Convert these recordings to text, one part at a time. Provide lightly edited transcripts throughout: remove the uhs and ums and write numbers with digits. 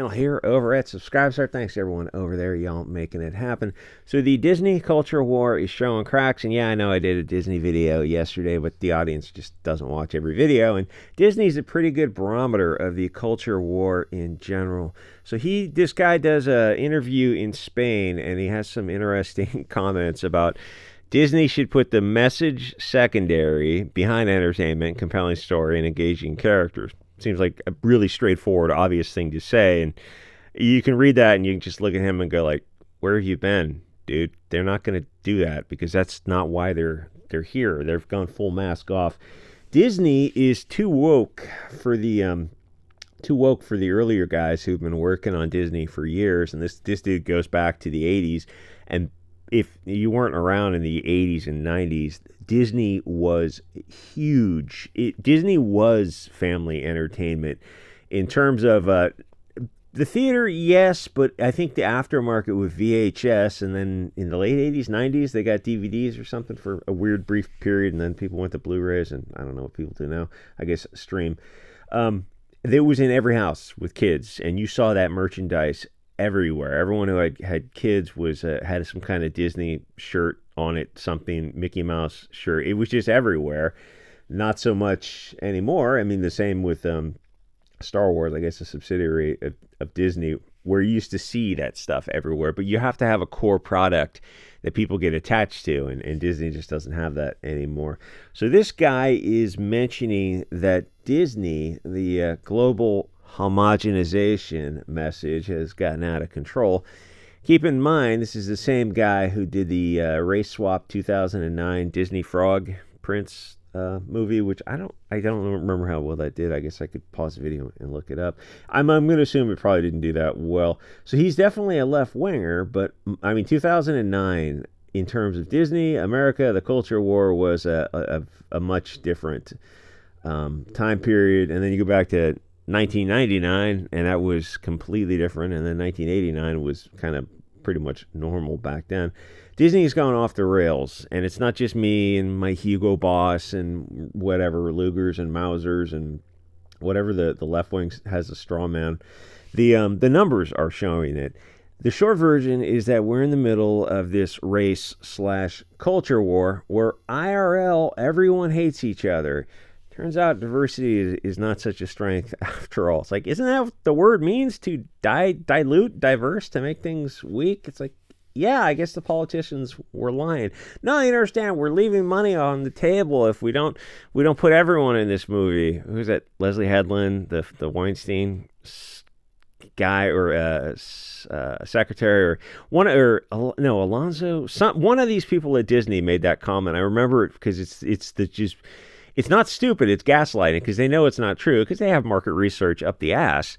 Here over at SubScribestar. Thanks to everyone over there, y'all making it happen. So the Disney culture war is showing cracks, and yeah, I know I did a Disney video yesterday, but the audience just doesn't watch every video, and Disney's a pretty good barometer of the culture war in general. So this guy does an interview in Spain, and he has some interesting comments about Disney should put the message secondary behind entertainment, compelling story, and engaging characters. Seems like a really straightforward, obvious thing to say, and you can read that and you can just look at him and go like, where have you been, dude? They're not going to do that because that's not why they're here. They've gone full mask off. Disney is too woke for the earlier guys who've been working on Disney for years, and this dude goes back to the 80s. And if you weren't around in the 80s and 90s, Disney was huge. Disney was family entertainment in terms of the theater, yes, but I think the aftermarket with VHS, and then in the late 80s, 90s, they got DVDs or something for a weird brief period, and then people went to Blu-rays, and I don't know what people do now. I guess stream. It was in every house with kids, and you saw that merchandise everywhere. Everyone who had kids had some kind of Disney shirt on it, something Mickey Mouse shirt. It was just everywhere. Not so much anymore. I mean, the same with Star Wars, I guess a subsidiary of Disney, where you used to see that stuff everywhere. But you have to have a core product that people get attached to, and Disney just doesn't have that anymore. So this guy is mentioning that Disney, the global homogenization message, has gotten out of control. Keep in mind, this is the same guy who did the Race Swap 2009 Disney Frog Prince movie, which I don't remember how well that did. I guess I could pause the video and look it up. I'm going to assume it probably didn't do that well. So he's definitely a left winger, but I mean 2009 in terms of Disney America, the culture war was a much different time period, and then you go back to 1999, and that was completely different. And then 1989 was kind of pretty much normal back then. Disney's gone off the rails, and it's not just me and my Hugo Boss and whatever, Lugers and Mausers and whatever the left wing has a straw man. The numbers are showing it. The short version is that we're in the middle of this race/culture war where IRL, everyone hates each other. Turns out diversity is not such a strength after all. It's like, isn't that what the word means, to dilute, diverse, to make things weak? It's like, yeah, I guess the politicians were lying. No, you understand, we're leaving money on the table if we don't put everyone in this movie. Who's that? Leslie Headland, the Weinstein guy, or secretary, Alonzo. One of these people at Disney made that comment. I remember it because it's not stupid, it's gaslighting, because they know it's not true, because they have market research up the ass.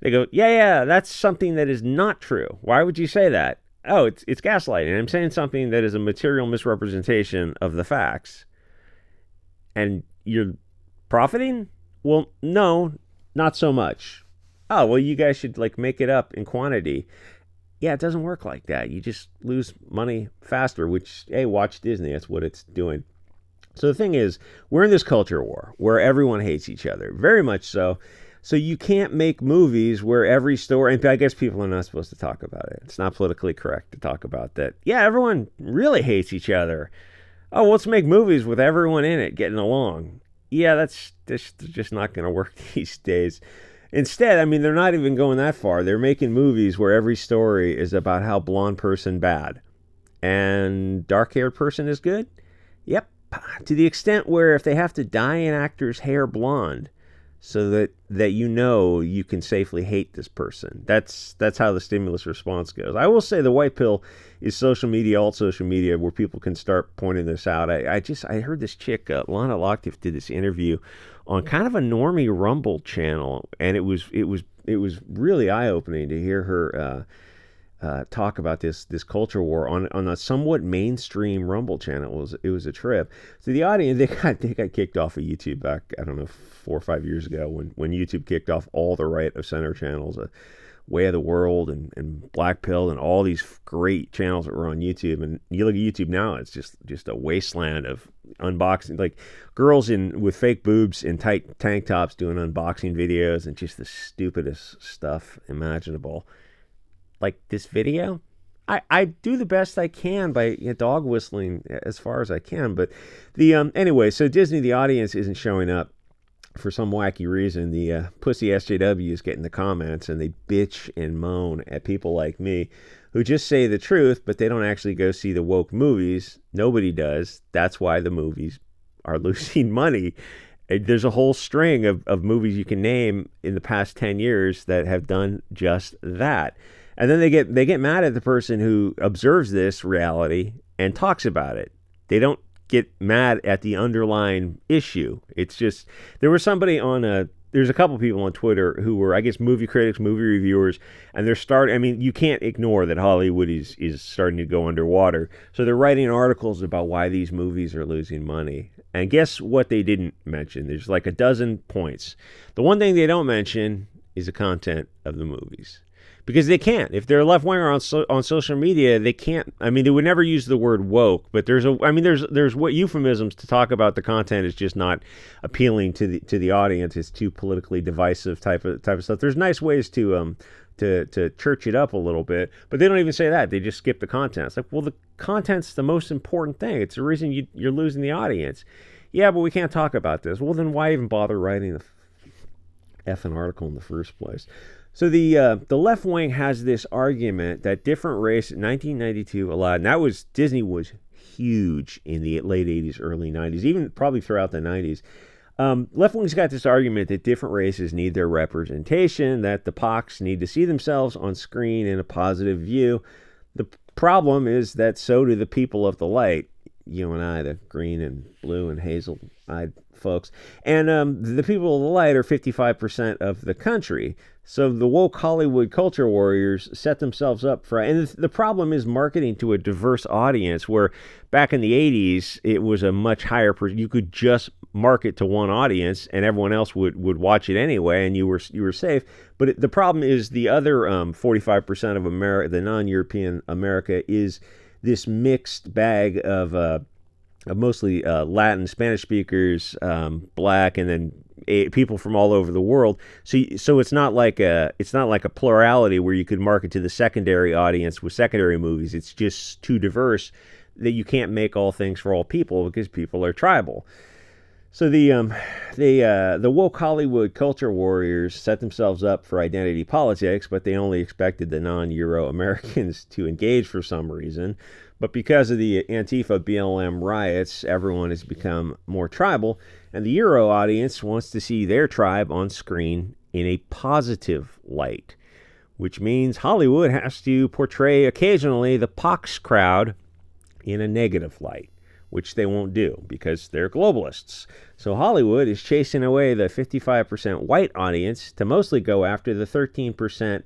They go, yeah, that's something that is not true. Why would you say that? Oh, it's gaslighting. I'm saying something that is a material misrepresentation of the facts. And you're profiting? Well, no, not so much. Oh, well, you guys should make it up in quantity. Yeah, it doesn't work like that. You just lose money faster, which, hey, watch Disney. That's what it's doing. So the thing is, we're in this culture war where everyone hates each other, very much so. So you can't make movies where every story, and I guess people are not supposed to talk about it. It's not politically correct to talk about that. Yeah, everyone really hates each other. Oh, let's make movies with everyone in it getting along. Yeah, that's just not going to work these days. Instead, I mean, they're not even going that far. They're making movies where every story is about how blonde person bad and dark-haired person is good. Yep. To the extent where if they have to dye an actor's hair blonde so that you can safely hate this person. That's how the stimulus response goes. I will say the white pill is social media, alt social media, where people can start pointing this out. I heard this chick, Lana Locktiff, did this interview on kind of a normie Rumble channel, and it was really eye-opening to hear her talk about this culture war on a somewhat mainstream Rumble channel. It was a trip. So the audience, they got kicked off of YouTube back, I don't know, 4 or 5 years ago when YouTube kicked off all the right of center channels, Way of the World and Black Pill and all these great channels that were on YouTube. And you look at YouTube now, it's just a wasteland of unboxing, like girls with fake boobs and tight tank tops doing unboxing videos and just the stupidest stuff imaginable. Like this video, I do the best I can by dog whistling as far as I can. But anyway, so Disney, the audience isn't showing up for some wacky reason. The pussy SJWs get in the comments and they bitch and moan at people like me who just say the truth, but they don't actually go see the woke movies. Nobody does. That's why the movies are losing money. There's a whole string of movies you can name in the past 10 years that have done just that. And then they get mad at the person who observes this reality and talks about it. They don't get mad at the underlying issue. It's just, there's a couple people on Twitter who were, I guess, movie critics, movie reviewers, and you can't ignore that Hollywood is starting to go underwater. So they're writing articles about why these movies are losing money. And guess what they didn't mention? There's like a dozen points. The one thing they don't mention is the content of the movies. Because they can't. If they're a left-winger on social media, they can't. I mean, they would never use the word woke, but there's what euphemisms to talk about the content is just not appealing to the audience. It's too politically divisive type of stuff. There's nice ways to church it up a little bit, but they don't even say that. They just skip the content. It's like, well, the content's the most important thing. It's the reason you're losing the audience. Yeah, but we can't talk about this. Well, then why even bother writing the effing article in the first place? So the left wing has this argument that different race in 1992 allowed, and Disney was huge in the late 80s, early 90s, even probably throughout the 90s. Left wing's got this argument that different races need their representation, that the POCs need to see themselves on screen in a positive view. The problem is that so do the people of the light, you and I, the green and blue and hazel-eyed folks. And the people of the light are 55% of the country. So the woke Hollywood culture warriors set themselves up for, and the problem is marketing to a diverse audience, where back in the 80s, it was a much higher, you could just market to one audience and everyone else would watch it anyway, and you were safe. But the problem is the other 45% of America, the non-European America, is this mixed bag of mostly Latin, Spanish speakers, black, and then people from all over the world. So it's not like a plurality where you could market to the secondary audience with secondary movies. It's just too diverse that you can't make all things for all people because people are tribal. So the woke Hollywood culture warriors set themselves up for identity politics, but they only expected the non-Euro Americans to engage for some reason. But because of the Antifa BLM riots, everyone has become more tribal, and the Euro audience wants to see their tribe on screen in a positive light, which means Hollywood has to portray occasionally the POCs crowd in a negative light, which they won't do because they're globalists. So Hollywood is chasing away the 55% white audience to mostly go after the 13%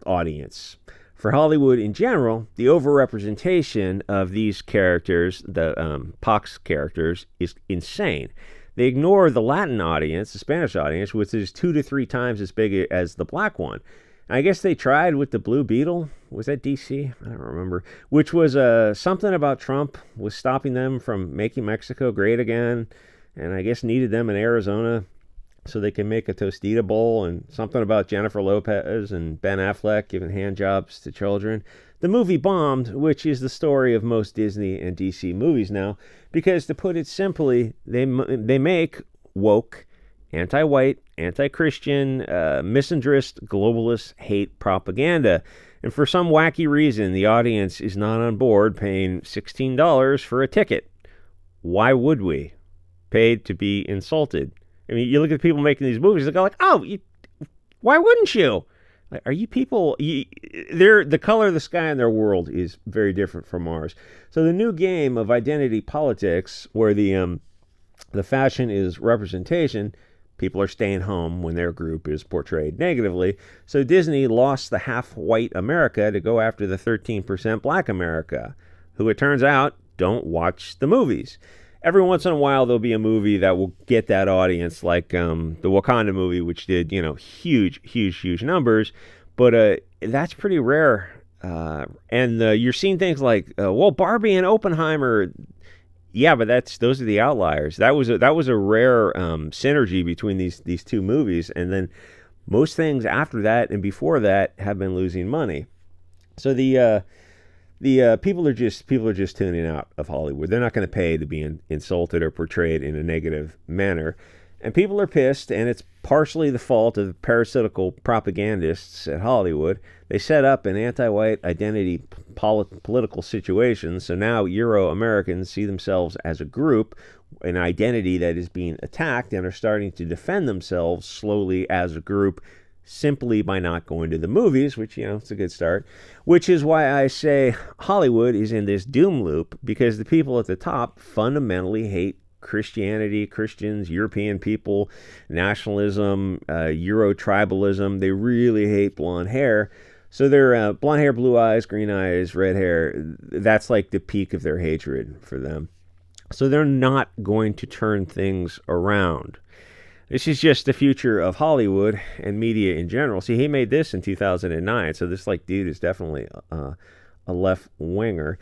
audience. For Hollywood in general, the overrepresentation of these characters, the POCs characters, is insane. They ignore the Latin audience, the Spanish audience, which is 2 to 3 times as big as the black one. I guess they tried with the Blue Beetle. Was that DC? I don't remember. Which was something about Trump was stopping them from making Mexico great again, and I guess needed them in Arizona so they can make a Tostita Bowl, and something about Jennifer Lopez and Ben Affleck giving handjobs to children. The movie bombed, which is the story of most Disney and DC movies now, because to put it simply, they make woke, anti-white, anti-Christian, misandrist, globalist hate propaganda. And for some wacky reason, the audience is not on board paying $16 for a ticket. Why would we? Paid to be insulted. I mean, you look at people making these movies, they go like, oh, why wouldn't you? Like, are you people, the color of the sky in their world is very different from ours. So the new game of identity politics, where the fashion is representation, People are staying home when their group is portrayed negatively. So Disney lost the half-white America to go after the 13% black America, who it turns out don't watch the movies. Every once in a while, there'll be a movie that will get that audience, like the Wakanda movie, which did, huge numbers. But that's pretty rare. And you're seeing things like, Barbie and Oppenheimer. Yeah, but those are the outliers. That was a rare synergy between these two movies, and then most things after that and before that have been losing money. So the people are just tuning out of Hollywood. They're not going to pay to be insulted or portrayed in a negative manner. And people are pissed, and it's partially the fault of parasitical propagandists at Hollywood. They set up an anti-white identity political situation, so now Euro-Americans see themselves as a group, an identity that is being attacked, and are starting to defend themselves slowly as a group simply by not going to the movies, which, it's a good start. Which is why I say Hollywood is in this doom loop, because the people at the top fundamentally hate Christianity, Christians, European people, nationalism, Euro tribalism. They really hate blonde hair. So they're blonde hair, blue eyes, green eyes, red hair. That's like the peak of their hatred for them. So they're not going to turn things around. This is just the future of Hollywood and media in general. See, he made this in 2009, so this dude is definitely a left-winger.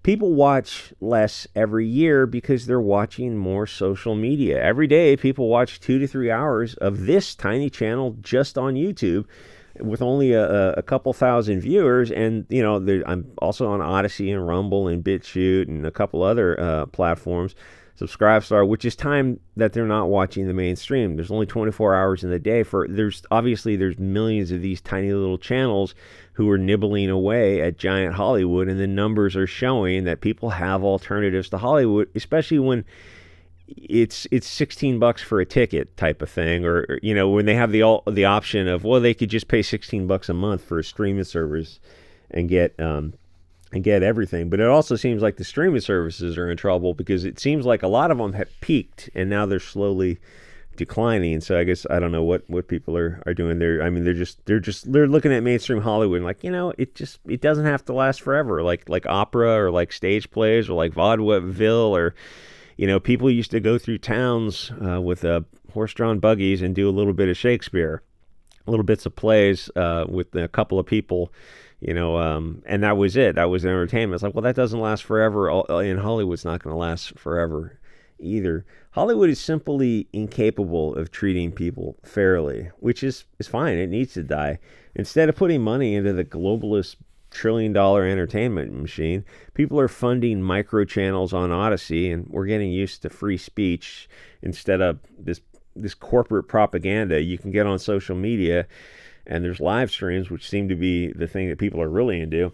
People watch less every year because they're watching more social media. Every day, people watch 2 to 3 hours of this tiny channel just on YouTube with only a couple thousand viewers. And, I'm also on Odyssey and Rumble and BitChute and a couple other platforms. SubScribestar, which is time that they're not watching the mainstream. There's only 24 hours in the day. There's millions of these tiny little channels who are nibbling away at giant Hollywood, and the numbers are showing that people have alternatives to Hollywood, especially when it's $16 for a ticket type of thing, or when they have the option of, they could just pay $16 a month for a streaming service and get everything. But it also seems like the streaming services are in trouble, because it seems like a lot of them have peaked and now they're slowly declining. So I guess I don't know what people are doing there. I mean, they're looking at mainstream Hollywood and it doesn't have to last forever. Like opera, or like stage plays, or like vaudeville, or people used to go through towns with horse-drawn buggies and do a little bit of Shakespeare, little bits of plays with a couple of people. And that was it. That was entertainment. It's like, that doesn't last forever. And Hollywood's not going to last forever either. Hollywood is simply incapable of treating people fairly, which is fine. It needs to die. Instead of putting money into the globalist trillion-dollar entertainment machine, people are funding micro channels on Odyssey, and we're getting used to free speech instead of this corporate propaganda you can get on social media. And there's live streams, which seem to be the thing that people are really into.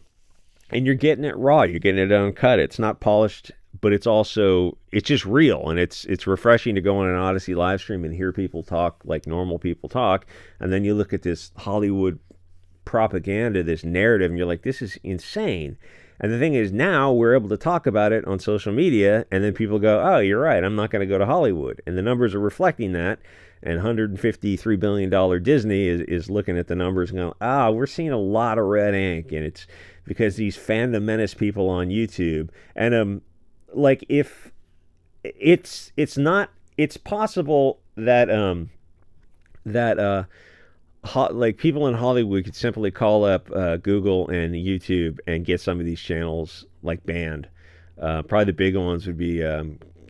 And you're getting it raw. You're getting it uncut. It's not polished, but it's just real. And it's refreshing to go on an Odyssey live stream and hear people talk like normal people talk. And then you look at this Hollywood propaganda, this narrative, and you're like, this is insane. And the thing is, now we're able to talk about it on social media, and then people go, oh, you're right, I'm not going to go to Hollywood. And the numbers are reflecting that. And $153 billion Disney is looking at the numbers and going, we're seeing a lot of red ink. And it's because these fandom menace people on YouTube. And if it's possible that people in Hollywood could simply call up Google and YouTube and get some of these channels banned. Probably the big ones would be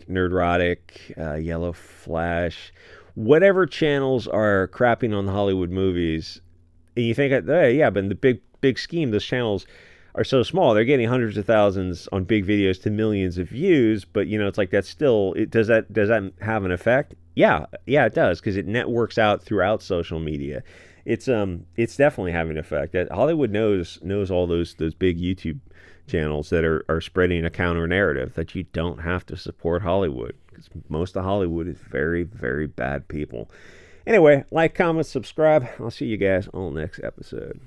Nerdrotic, Yellow Flash, whatever channels are crapping on the Hollywood movies. And you think, but in the big scheme, those channels are so small. They're getting hundreds of thousands on big videos to millions of views. But it's like that's still. Does that have an effect? Yeah, it does, because it networks out throughout social media. It's definitely having an effect. Hollywood knows all those big YouTube channels that are spreading a counter narrative that you don't have to support Hollywood, because most of Hollywood is very, very bad people. Anyway, like, comment, subscribe. I'll see you guys on the next episode.